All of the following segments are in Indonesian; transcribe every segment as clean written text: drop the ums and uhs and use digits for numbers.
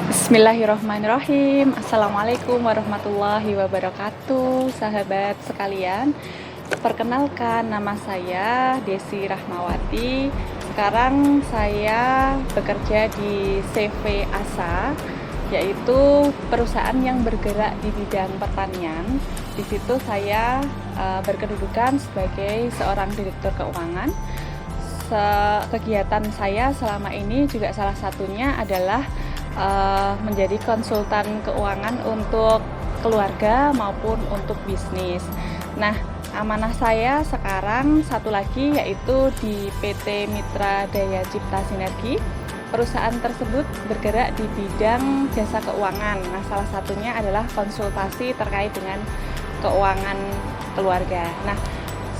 Bismillahirrahmanirrahim. Assalamualaikum warahmatullahi wabarakatuh, sahabat sekalian. Perkenalkan, nama saya Desi Rahmawati. Sekarang saya bekerja di CV ASA, yaitu perusahaan yang bergerak di bidang pertanian. Di situ saya berkedudukan sebagai seorang direktur keuangan. Kegiatan saya selama ini juga salah satunya adalah menjadi konsultan keuangan untuk keluarga maupun untuk bisnis. Nah, amanah saya sekarang satu lagi yaitu di PT Mitra Daya Cipta Sinergi. Perusahaan tersebut bergerak di bidang jasa keuangan. Nah, salah satunya adalah konsultasi terkait dengan keuangan keluarga. Nah,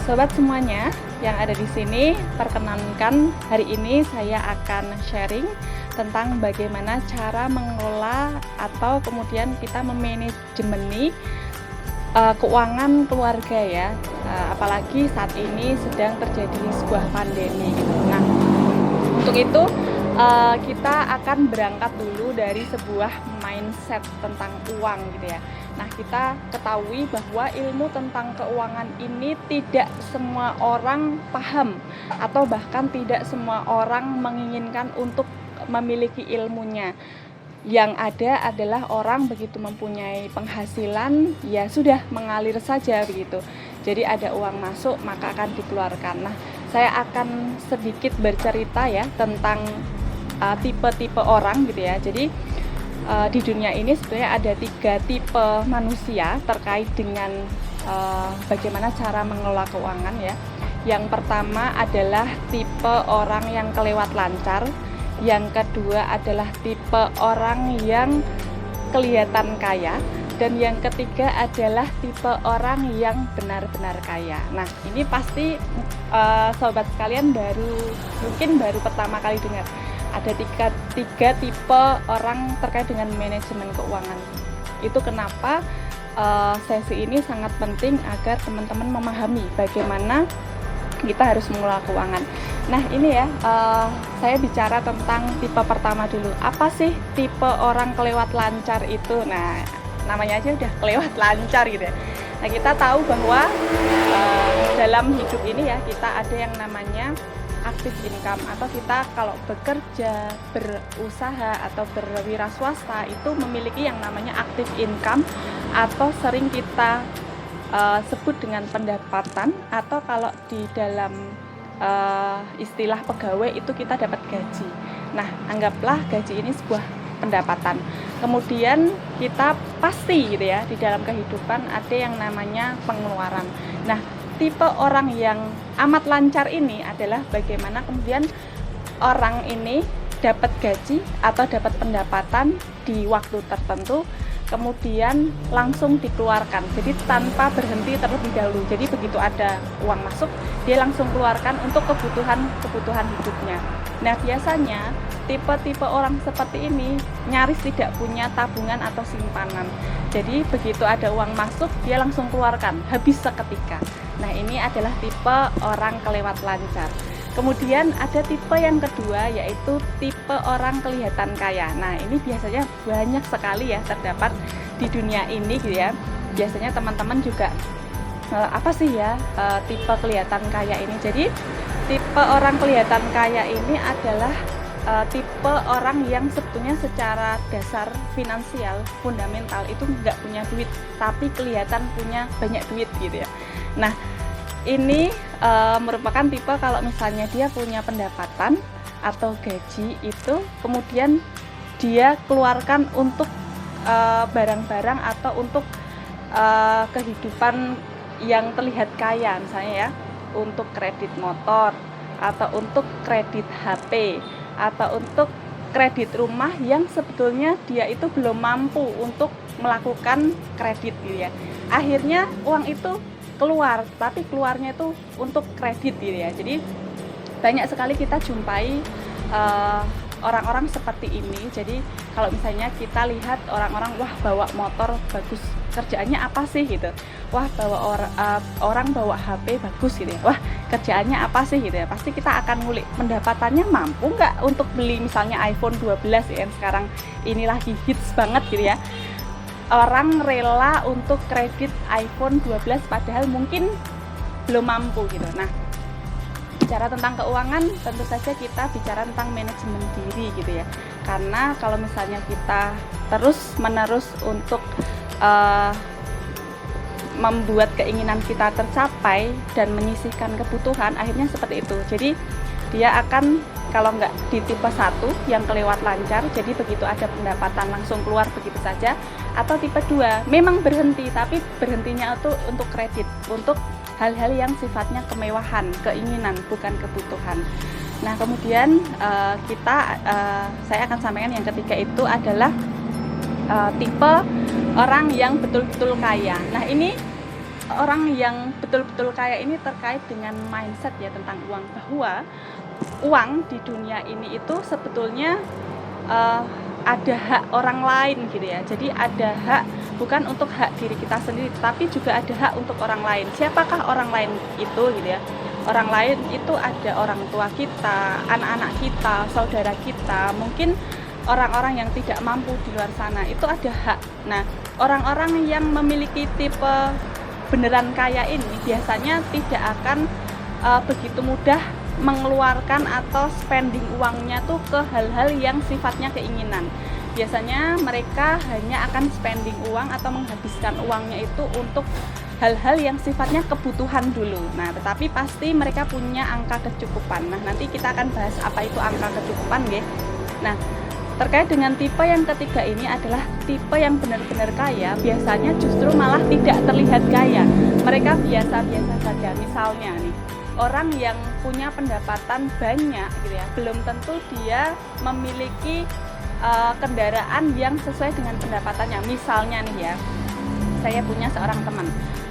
sobat semuanya yang ada di sini, perkenankan hari ini saya akan sharing tentang bagaimana cara mengelola atau kemudian kita memanajemeni keuangan keluarga ya, apalagi saat ini sedang terjadi sebuah pandemi gitu. Nah, untuk itu kita akan berangkat dulu dari sebuah mindset tentang uang gitu ya. Nah, kita ketahui bahwa ilmu tentang keuangan ini tidak semua orang paham atau bahkan tidak semua orang menginginkan untuk memiliki ilmunya. Yang ada adalah orang begitu mempunyai penghasilan, ya sudah mengalir saja begitu. Jadi ada uang masuk maka akan dikeluarkan. Nah, saya akan sedikit bercerita ya tentang tipe-tipe orang gitu ya. Jadi di dunia ini sebenarnya ada 3 tipe manusia terkait dengan bagaimana cara mengelola keuangan ya. Yang pertama adalah tipe orang yang kelewat lancar. Yang kedua adalah tipe orang yang kelihatan kaya. Dan yang ketiga adalah tipe orang yang benar-benar kaya. Nah, ini pasti sobat sekalian mungkin baru pertama kali dengar. Ada tiga tipe orang terkait dengan manajemen keuangan. Itu kenapa sesi ini sangat penting agar teman-teman memahami bagaimana kita harus mengelola keuangan. Nah, ini ya, saya bicara tentang tipe pertama dulu. Apa sih tipe orang kelewat lancar itu? Nah, namanya aja udah kelewat lancar gitu ya. Nah, kita tahu bahwa dalam hidup ini ya, kita ada yang namanya aktif income, atau kita kalau bekerja, berusaha atau berwira swasta itu memiliki yang namanya aktif income, atau sering kita sebut dengan pendapatan, atau kalau di dalam istilah pegawai itu kita dapat gaji. Nah, anggaplah gaji ini sebuah pendapatan. Kemudian kita pasti gitu ya, di dalam kehidupan ada yang namanya pengeluaran. Nah, tipe orang yang amat lancar ini adalah bagaimana kemudian orang ini dapat gaji atau dapat pendapatan di waktu tertentu, kemudian langsung dikeluarkan. Jadi tanpa berhenti terlebih dahulu. Jadi begitu ada uang masuk, dia langsung keluarkan untuk kebutuhan hidupnya. Nah, biasanya tipe-tipe orang seperti ini nyaris tidak punya tabungan atau simpanan. Jadi begitu ada uang masuk, dia langsung keluarkan, habis seketika. Nah, ini adalah tipe orang kelewat lancar. Kemudian ada tipe yang kedua, yaitu tipe orang kelihatan kaya. Nah, ini biasanya banyak sekali ya terdapat di dunia ini gitu ya. Biasanya teman-teman juga apa sih ya tipe kelihatan kaya ini? Jadi tipe orang kelihatan kaya ini adalah tipe orang yang sebetulnya secara dasar finansial fundamental itu nggak punya duit, tapi kelihatan punya banyak duit gitu ya. Nah, ini merupakan tipe kalau misalnya dia punya pendapatan atau gaji itu, kemudian dia keluarkan untuk barang-barang atau untuk kehidupan yang terlihat kaya, misalnya ya, untuk kredit motor, atau untuk kredit HP, atau untuk kredit rumah yang sebetulnya dia itu belum mampu untuk melakukan kredit gitu ya. Akhirnya uang itu keluar, tapi keluarnya itu untuk kredit gitu ya. Jadi banyak sekali kita jumpai orang-orang seperti ini. Jadi kalau misalnya kita lihat orang-orang, wah bawa motor bagus kerjaannya apa sih gitu. Wah, orang bawa HP bagus gitu ya. Wah, kerjaannya apa sih gitu ya. Pasti kita akan ngulik pendapatannya mampu nggak untuk beli misalnya iPhone 12 yang sekarang ini lagi hits banget gitu ya. Orang rela untuk kredit iPhone 12 padahal mungkin belum mampu gitu. Nah, bicara tentang keuangan, tentu saja kita bicara tentang manajemen diri gitu ya. Karena kalau misalnya kita terus-menerus untuk membuat keinginan kita tercapai dan menyisihkan kebutuhan, akhirnya seperti itu. Jadi dia akan, kalau nggak di tipe 1 yang kelewat lancar, jadi begitu ada pendapatan langsung keluar begitu saja, atau tipe 2 memang berhenti, tapi berhentinya itu untuk kredit, untuk hal-hal yang sifatnya kemewahan, keinginan, bukan kebutuhan. Nah, kemudian saya akan sampaikan yang ketiga itu adalah tipe orang yang betul-betul kaya. Nah, ini orang yang betul-betul kaya ini terkait dengan mindset ya tentang uang, bahwa uang di dunia ini itu sebetulnya ada hak orang lain gitu ya. Jadi ada hak, bukan untuk hak diri kita sendiri, tapi juga ada hak untuk orang lain. Siapakah orang lain itu gitu ya? Orang lain itu ada orang tua kita, anak-anak kita, saudara kita, mungkin orang-orang yang tidak mampu di luar sana, itu ada hak. Nah, orang-orang yang memiliki tipe beneran kaya ini biasanya tidak akan begitu mudah mengeluarkan atau spending uangnya tuh ke hal-hal yang sifatnya keinginan. Biasanya mereka hanya akan spending uang atau menghabiskan uangnya itu untuk hal-hal yang sifatnya kebutuhan dulu. Nah, tetapi pasti mereka punya angka kecukupan. Nah, nanti kita akan bahas apa itu angka kecukupan, nggih. Nah, terkait dengan tipe yang ketiga ini adalah tipe yang benar-benar kaya, biasanya justru malah tidak terlihat kaya. Mereka biasa-biasa saja. Misalnya nih, orang yang punya pendapatan banyak gitu ya, belum tentu dia memiliki kendaraan yang sesuai dengan pendapatannya. Misalnya nih ya, saya punya seorang teman,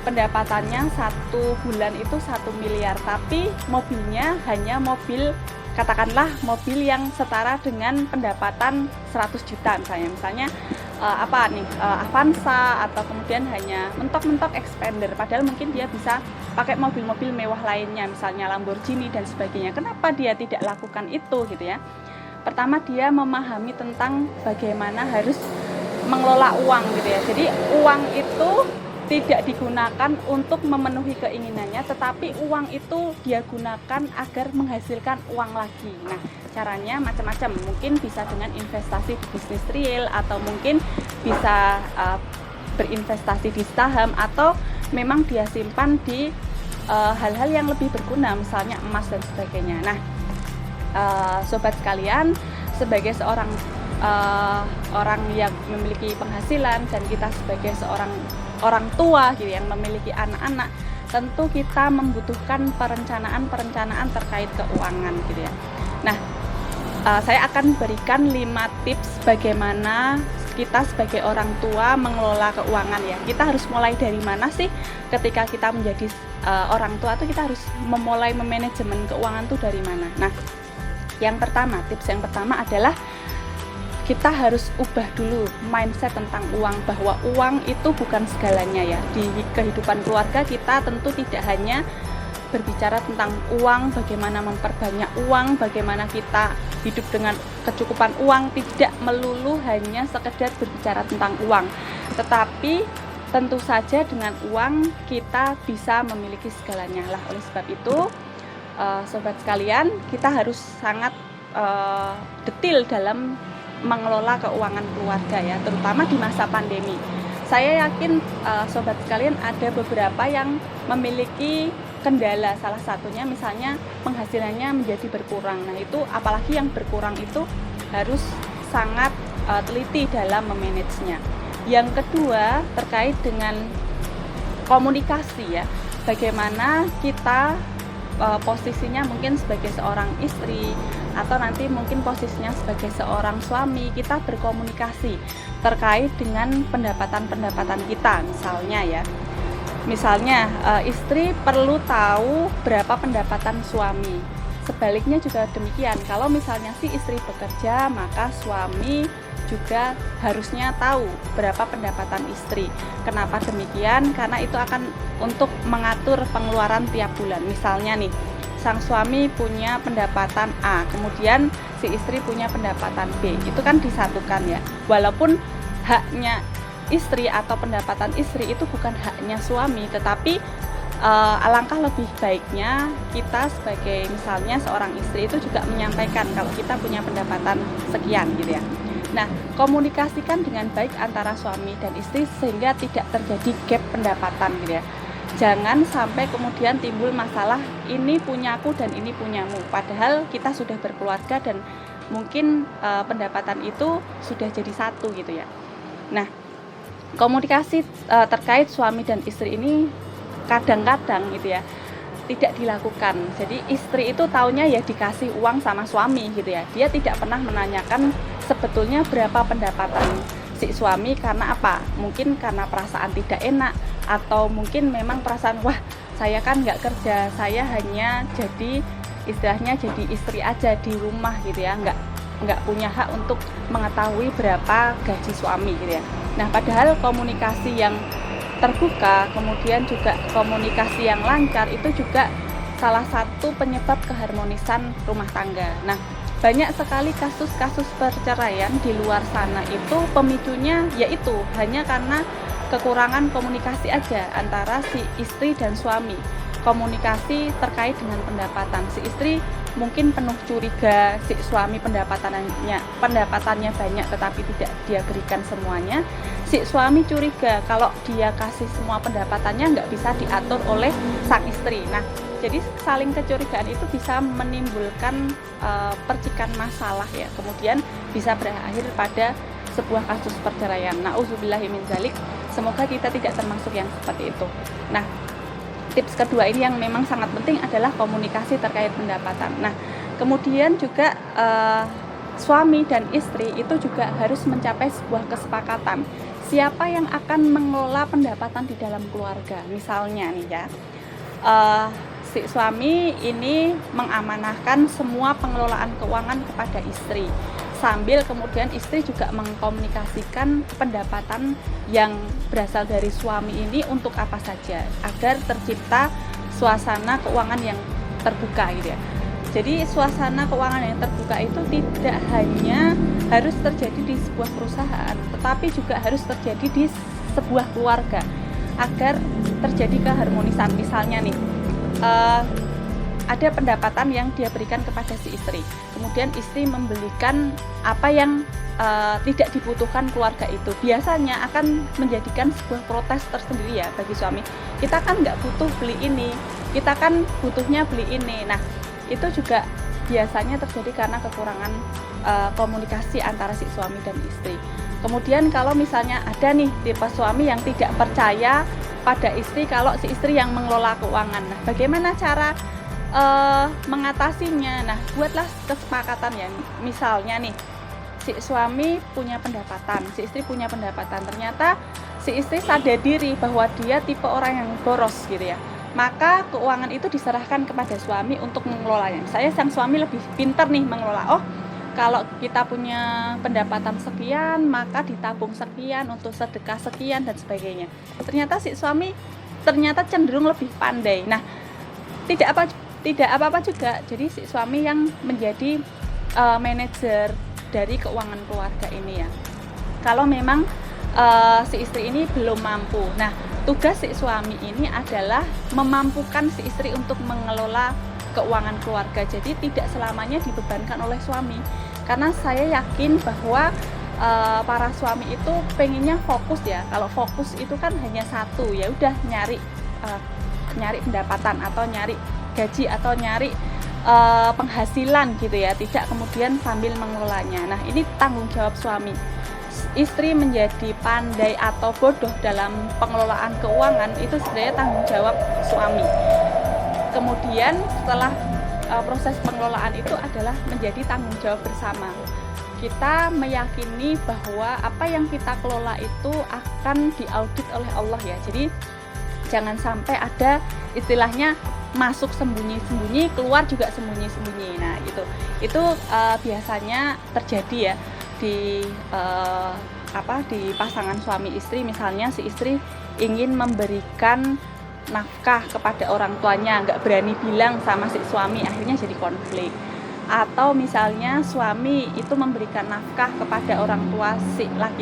pendapatannya 1 bulan itu 1 miliar, tapi mobilnya hanya mobil, katakanlah mobil yang setara dengan pendapatan 100 juta misalnya Avanza, atau kemudian hanya mentok-mentok Expander, padahal mungkin dia bisa pakai mobil-mobil mewah lainnya, misalnya Lamborghini dan sebagainya. Kenapa dia tidak lakukan itu gitu ya? Pertama, dia memahami tentang bagaimana harus mengelola uang gitu ya. Jadi uang itu tidak digunakan untuk memenuhi keinginannya, tetapi uang itu dia gunakan agar menghasilkan uang lagi. Nah, caranya macam-macam. Mungkin bisa dengan investasi di bisnis real, atau mungkin bisa berinvestasi di saham, atau memang dia simpan di hal-hal yang lebih berguna, misalnya emas dan sebagainya. Nah, sobat sekalian, sebagai seorang orang yang memiliki penghasilan, dan kita sebagai seorang orang tua gitu yang memiliki anak-anak, tentu kita membutuhkan perencanaan terkait keuangan gitu ya. Nah, saya akan berikan 5 tips bagaimana kita sebagai orang tua mengelola keuangan ya. Kita harus mulai dari mana sih ketika kita menjadi orang tua tuh, kita harus memulai memanajemen keuangan tuh dari mana. Nah, tips yang pertama adalah kita harus ubah dulu mindset tentang uang, bahwa uang itu bukan segalanya ya. Di kehidupan keluarga kita tentu tidak hanya berbicara tentang uang, bagaimana memperbanyak uang, bagaimana kita hidup dengan kecukupan uang, tidak melulu hanya sekedar berbicara tentang uang. Tetapi tentu saja dengan uang kita bisa memiliki segalanya lah. Oleh sebab itu, sobat sekalian, kita harus sangat detail dalam mengelola keuangan keluarga ya, terutama di masa pandemi. Saya yakin sobat sekalian ada beberapa yang memiliki kendala, salah satunya misalnya penghasilannya menjadi berkurang. Nah, itu apalagi yang berkurang itu harus sangat teliti dalam memanagenya. Yang kedua, terkait dengan komunikasi ya, bagaimana kita posisinya mungkin sebagai seorang istri, atau nanti mungkin posisinya sebagai seorang suami, kita berkomunikasi terkait dengan pendapatan kita. Misalnya istri perlu tahu berapa pendapatan suami. sebaliknya juga demikian. Kalau misalnya si istri bekerja, maka suami juga harusnya tahu berapa pendapatan istri. Kenapa demikian? Karena itu akan untuk mengatur pengeluaran tiap bulan. Misalnya nih, sang suami punya pendapatan A, kemudian si istri punya pendapatan B. Itu kan disatukan ya. Walaupun haknya istri atau pendapatan istri itu bukan haknya suami, tetapi alangkah lebih baiknya kita sebagai misalnya seorang istri itu juga menyampaikan kalau kita punya pendapatan sekian gitu ya. Nah, komunikasikan dengan baik antara suami dan istri sehingga tidak terjadi gap pendapatan gitu ya. Jangan sampai kemudian timbul masalah ini punyaku dan ini punyamu, padahal kita sudah berkeluarga dan mungkin pendapatan itu sudah jadi satu gitu ya. Nah, komunikasi terkait suami dan istri ini kadang-kadang gitu ya tidak dilakukan. Jadi istri itu taunya ya dikasih uang sama suami gitu ya. Dia tidak pernah menanyakan sebetulnya berapa pendapatan si suami. Karena apa? Mungkin karena perasaan tidak enak, atau mungkin memang perasaan wah saya kan nggak kerja, saya hanya jadi istilahnya jadi istri aja di rumah gitu ya, nggak punya hak untuk mengetahui berapa gaji suami gitu ya. Nah, padahal komunikasi yang terbuka, kemudian juga komunikasi yang lancar itu juga salah satu penyebab keharmonisan rumah tangga. Nah, banyak sekali kasus-kasus perceraian di luar sana itu pemicunya yaitu hanya karena kekurangan komunikasi aja antara si istri dan suami. Komunikasi terkait dengan pendapatan. Si istri mungkin penuh curiga, si suami pendapatannya banyak tetapi tidak dia berikan semuanya. Si suami curiga kalau dia kasih semua pendapatannya nggak bisa diatur oleh sang istri. Nah, jadi saling kecurigaan itu bisa menimbulkan percikan masalah ya. Kemudian bisa berakhir pada sebuah kasus perceraian. Nauzubillahi min dzalik. Semoga kita tidak termasuk yang seperti itu. Nah, tips kedua ini yang memang sangat penting adalah komunikasi terkait pendapatan. Nah, kemudian juga suami dan istri itu juga harus mencapai sebuah kesepakatan. Siapa yang akan mengelola pendapatan di dalam keluarga? Misalnya nih ya, si suami ini mengamanahkan semua pengelolaan keuangan kepada istri, sambil kemudian istri juga mengkomunikasikan pendapatan yang berasal dari suami ini untuk apa saja agar tercipta suasana keuangan yang terbuka gitu ya. Jadi suasana keuangan yang terbuka itu tidak hanya harus terjadi di sebuah perusahaan, tetapi juga harus terjadi di sebuah keluarga agar terjadi keharmonisan. Misalnya nih, ada pendapatan yang dia berikan kepada si istri, kemudian istri membelikan apa yang tidak dibutuhkan keluarga itu, biasanya akan menjadikan sebuah protes tersendiri ya bagi suami. Kita kan nggak butuh beli ini, kita kan butuhnya beli ini. Nah, itu juga biasanya terjadi karena kekurangan komunikasi antara si suami dan istri. Kemudian kalau misalnya ada nih tipe suami yang tidak percaya pada istri kalau si istri yang mengelola keuangan. Nah, bagaimana cara mengatasinya? Nah, buatlah kesepakatan ya. Misalnya nih, si suami punya pendapatan, si istri punya pendapatan. Ternyata si istri sadar diri bahwa dia tipe orang yang boros gitu ya. Maka keuangan itu diserahkan kepada suami untuk mengelolanya. Saya sang suami lebih pintar nih mengelola. Oh, kalau kita punya pendapatan sekian, maka ditabung sekian untuk sedekah sekian dan sebagainya. Ternyata si suami cenderung lebih pandai. Nah, tidak apa-apa juga. Jadi si suami yang menjadi manajer dari keuangan keluarga ini ya. Kalau memang si istri ini belum mampu. Nah, tugas si suami ini adalah memampukan si istri untuk mengelola keuangan keluarga. Jadi tidak selamanya dibebankan oleh suami. Karena saya yakin bahwa para suami itu pengennya fokus ya. Kalau fokus itu kan hanya satu, ya udah nyari pendapatan atau nyari gaji atau nyari penghasilan gitu ya. Tidak kemudian sambil mengelolanya. Nah, ini tanggung jawab suami. Istri menjadi pandai atau bodoh dalam pengelolaan keuangan itu sebenarnya tanggung jawab suami. Kemudian setelah proses pengelolaan itu adalah menjadi tanggung jawab bersama. Kita meyakini bahwa apa yang kita kelola itu akan diaudit oleh Allah ya. Jadi jangan sampai ada istilahnya masuk sembunyi-sembunyi, keluar juga sembunyi-sembunyi. Nah, itu biasanya terjadi ya di di pasangan suami istri. Misalnya si istri ingin memberikan nafkah kepada orang tuanya, nggak berani bilang sama si suami, akhirnya jadi konflik. Atau misalnya suami itu memberikan nafkah kepada orang tua si laki